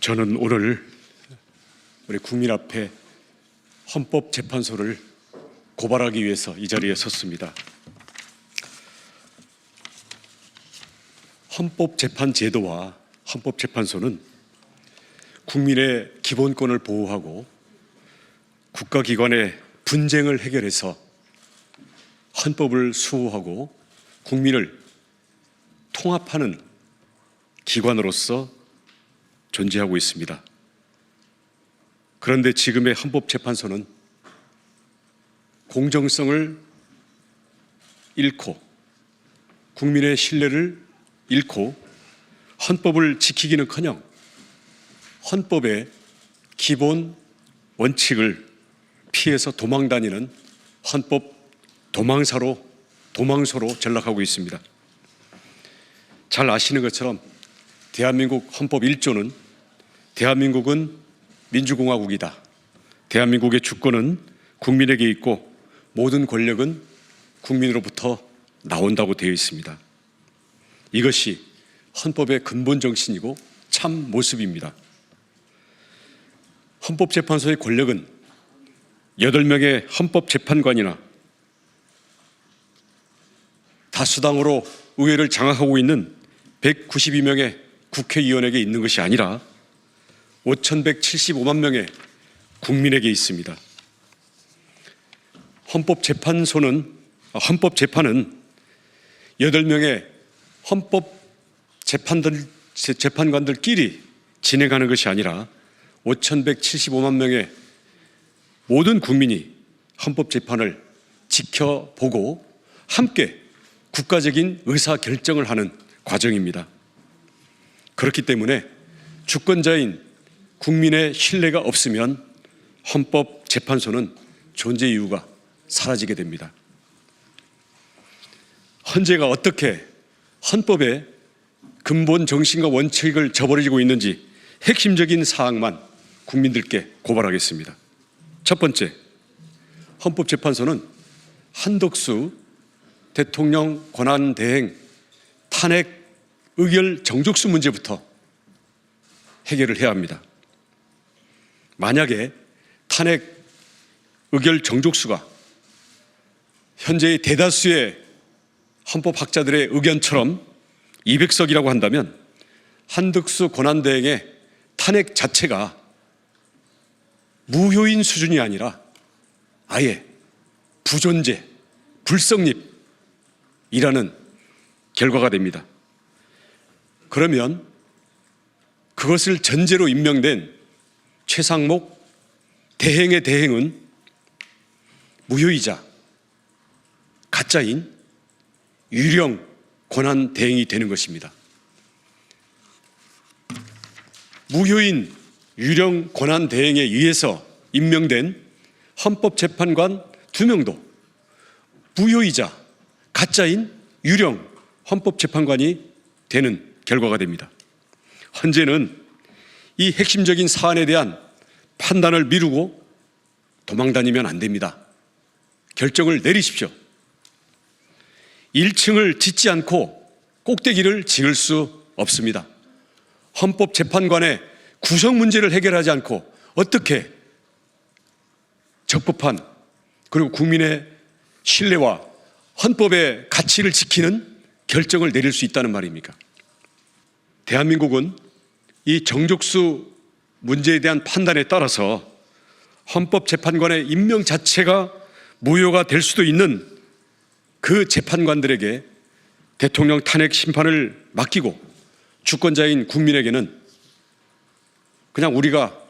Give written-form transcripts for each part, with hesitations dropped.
저는 오늘 우리 국민 앞에 헌법재판소를 고발하기 위해서 이 자리에 섰습니다. 헌법재판제도와 헌법재판소는 국민의 기본권을 보호하고 국가기관의 분쟁을 해결해서 헌법을 수호하고 국민을 통합하는 기관으로서 존재하고 있습니다. 그런데 지금의 헌법재판소는 공정성을 잃고 국민의 신뢰를 잃고 헌법을 지키기는커녕 헌법의 기본 원칙을 피해서 도망다니는 헌법 도망소로 전락하고 있습니다. 잘 아시는 것처럼 대한민국 헌법 1조는 대한민국은 민주공화국이다. 대한민국의 주권은 국민에게 있고 모든 권력은 국민으로부터 나온다고 되어 있습니다. 이것이 헌법의 근본 정신이고 참 모습입니다. 헌법재판소의 권력은 8명의 헌법재판관이나 다수당으로 의회를 장악하고 있는 192명의 국회의원에게 있는 것이 아니라 5,175만 명의 국민에게 있습니다. 헌법재판은 8명의 헌법재판관들끼리 진행하는 것이 아니라 5,175만 명의 모든 국민이 헌법재판을 지켜보고 함께 국가적인 의사결정을 하는 과정입니다. 그렇기 때문에 주권자인 국민의 신뢰가 없으면 헌법재판소는 존재 이유가 사라지게 됩니다. 헌재가 어떻게 헌법의 근본 정신과 원칙을 저버리고 있는지 핵심적인 사항만 국민들께 고발하겠습니다. 첫 번째, 헌법재판소는 한덕수 대통령 권한대행 탄핵 의결 정족수 문제부터 해결을 해야 합니다. 만약에 탄핵 의결 정족수가 현재의 대다수의 헌법학자들의 의견처럼 200석이라고 한다면 한덕수 권한대행의 탄핵 자체가 무효인 수준이 아니라 아예 부존재, 불성립이라는 결과가 됩니다. 그러면 그것을 전제로 임명된 최상목 대행의 대행은 무효이자 가짜인 유령 권한 대행이 되는 것입니다. 무효인 유령 권한 대행에 의해서 임명된 헌법재판관 2명도 무효이자 가짜인 유령 헌법재판관이 되는 결과가 됩니다. 헌재는 이 핵심적인 사안에 대한 판단을 미루고 도망다니면 안 됩니다. 결정을 내리십시오. 1층을 짓지 않고 꼭대기를 지을 수 없습니다. 헌법재판관의 구성 문제를 해결하지 않고 어떻게 적법한 그리고 국민의 신뢰와 헌법의 가치를 지키는 결정을 내릴 수 있다는 말입니까? 대한민국은 이 정족수 문제에 대한 판단에 따라서 헌법재판관의 임명 자체가 무효가 될 수도 있는 그 재판관들에게 대통령 탄핵 심판을 맡기고 주권자인 국민에게는 그냥 우리가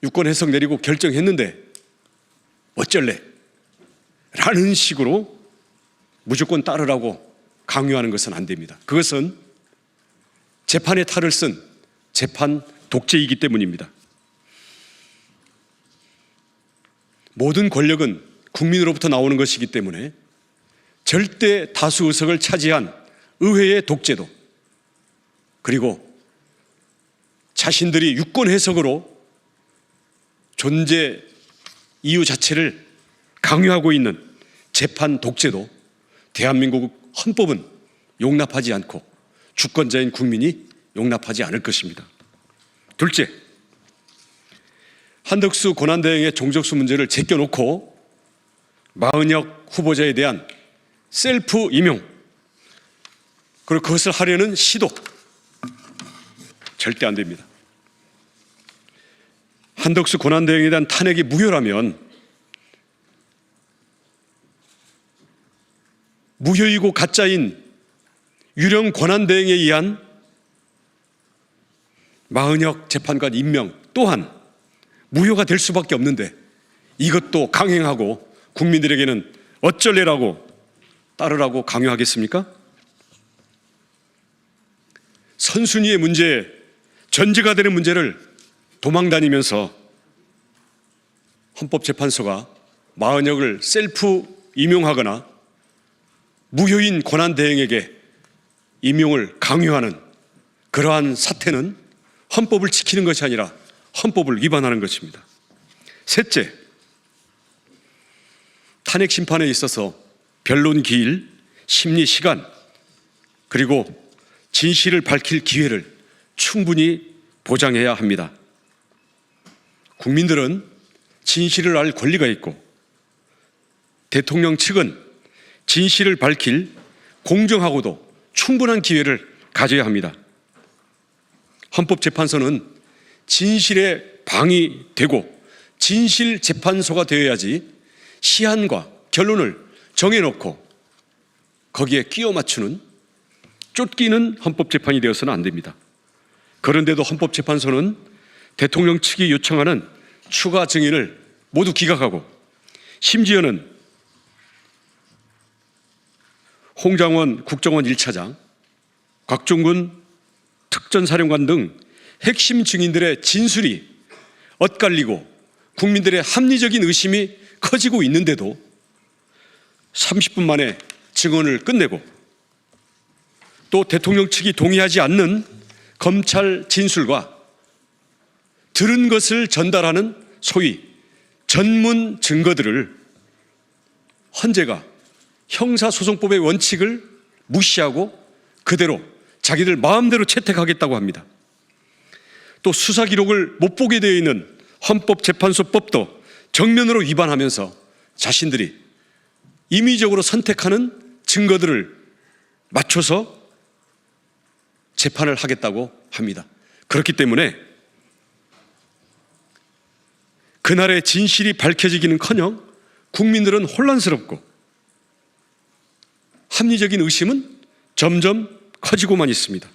유권 해석 내리고 결정했는데 어쩔래? 라는 식으로 무조건 따르라고 강요하는 것은 안 됩니다. 그것은 재판의 탈을 쓴 재판 독재이기 때문입니다. 모든 권력은 국민으로부터 나오는 것이기 때문에 절대 다수 의석을 차지한 의회의 독재도 그리고 자신들이 유권 해석으로 존재 이유 자체를 강요하고 있는 재판 독재도 대한민국 헌법은 용납하지 않고 주권자인 국민이 용납하지 않을 것입니다. 둘째, 한덕수 권한대행의 종적수 문제를 제껴놓고 마은혁 후보자에 대한 셀프 임용, 그리고 그것을 하려는 시도, 절대 안 됩니다. 한덕수 권한대행에 대한 탄핵이 무효라면 무효이고 가짜인 유령 권한대행에 의한 마은혁 재판관 임명 또한 무효가 될 수밖에 없는데, 이것도 강행하고 국민들에게는 어쩔래라고 따르라고 강요하겠습니까? 선순위의 문제, 전제가 되는 문제를 도망다니면서 헌법재판소가 마은혁을 셀프 임용하거나 무효인 권한대행에게 임용을 강요하는 그러한 사태는 헌법을 지키는 것이 아니라 헌법을 위반하는 것입니다. 셋째, 탄핵 심판에 있어서 변론 기일, 심리 시간, 그리고 진실을 밝힐 기회를 충분히 보장해야 합니다. 국민들은 진실을 알 권리가 있고 대통령 측은 진실을 밝힐 공정하고도 충분한 기회를 가져야 합니다. 헌법재판소는 진실에 방이 되고 진실재판소가 되어야지 시한과 결론을 정해놓고 거기에 끼워 맞추는, 쫓기는 헌법재판이 되어서는 안 됩니다. 그런데도 헌법재판소는 대통령 측이 요청하는 추가 증인을 모두 기각하고, 심지어는 홍장원 국정원 1차장, 곽종근 특전사령관 등 핵심 증인들의 진술이 엇갈리고 국민들의 합리적인 의심이 커지고 있는데도 30분 만에 증언을 끝내고, 또 대통령 측이 동의하지 않는 검찰 진술과 들은 것을 전달하는 소위 전문 증거들을 헌재가 형사소송법의 원칙을 무시하고 그대로 자기들 마음대로 채택하겠다고 합니다. 또 수사 기록을 못 보게 되어 있는 헌법재판소법도 정면으로 위반하면서 자신들이 임의적으로 선택하는 증거들을 맞춰서 재판을 하겠다고 합니다. 그렇기 때문에 그날의 진실이 밝혀지기는커녕 국민들은 혼란스럽고 합리적인 의심은 점점 커지고만 있습니다.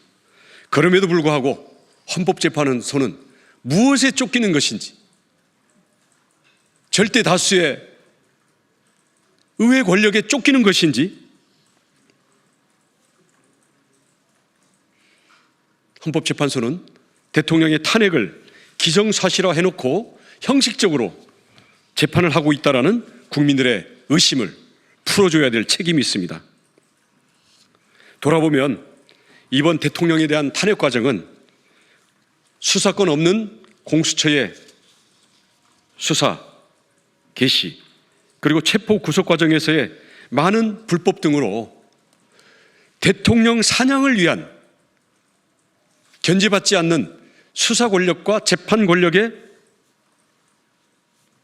그럼에도 불구하고 헌법재판소는 무엇에 쫓기는 것인지, 절대 다수의 의회 권력에 쫓기는 것인지, 헌법재판소는 대통령의 탄핵을 기정사실화 해놓고 형식적으로 재판을 하고 있다는 국민들의 의심을 풀어줘야 될 책임이 있습니다. 돌아보면 이번 대통령에 대한 탄핵 과정은 수사권 없는 공수처의 수사, 개시, 그리고 체포 구속 과정에서의 많은 불법 등으로 대통령 사냥을 위한 견제받지 않는 수사 권력과 재판 권력의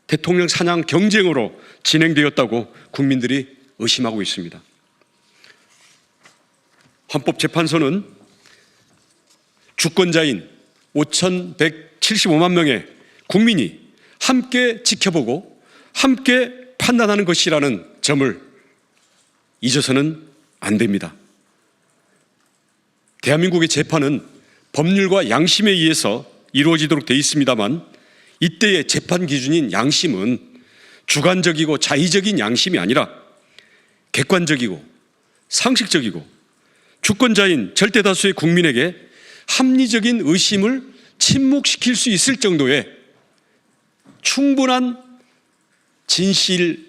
대통령 사냥 경쟁으로 진행되었다고 국민들이 의심하고 있습니다. 헌법재판소는 주권자인 5,175만 명의 국민이 함께 지켜보고 함께 판단하는 것이라는 점을 잊어서는 안 됩니다. 대한민국의 재판은 법률과 양심에 의해서 이루어지도록 되어 있습니다만, 이때의 재판 기준인 양심은 주관적이고 자의적인 양심이 아니라 객관적이고 상식적이고 주권자인 절대다수의 국민에게 합리적인 의심을 침묵시킬 수 있을 정도의 충분한 진실의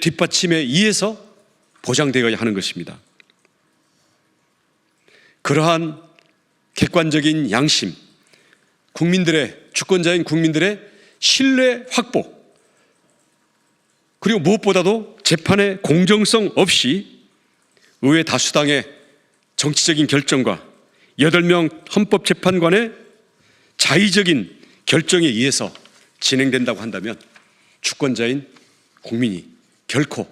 뒷받침에 의해서 보장되어야 하는 것입니다. 그러한 객관적인 양심, 주권자인 국민들의 신뢰 확보, 그리고 무엇보다도 재판의 공정성 없이 의회 다수당의 정치적인 결정과 8명 헌법재판관의 자의적인 결정에 의해서 진행된다고 한다면 주권자인 국민이 결코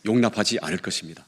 용납하지 않을 것입니다.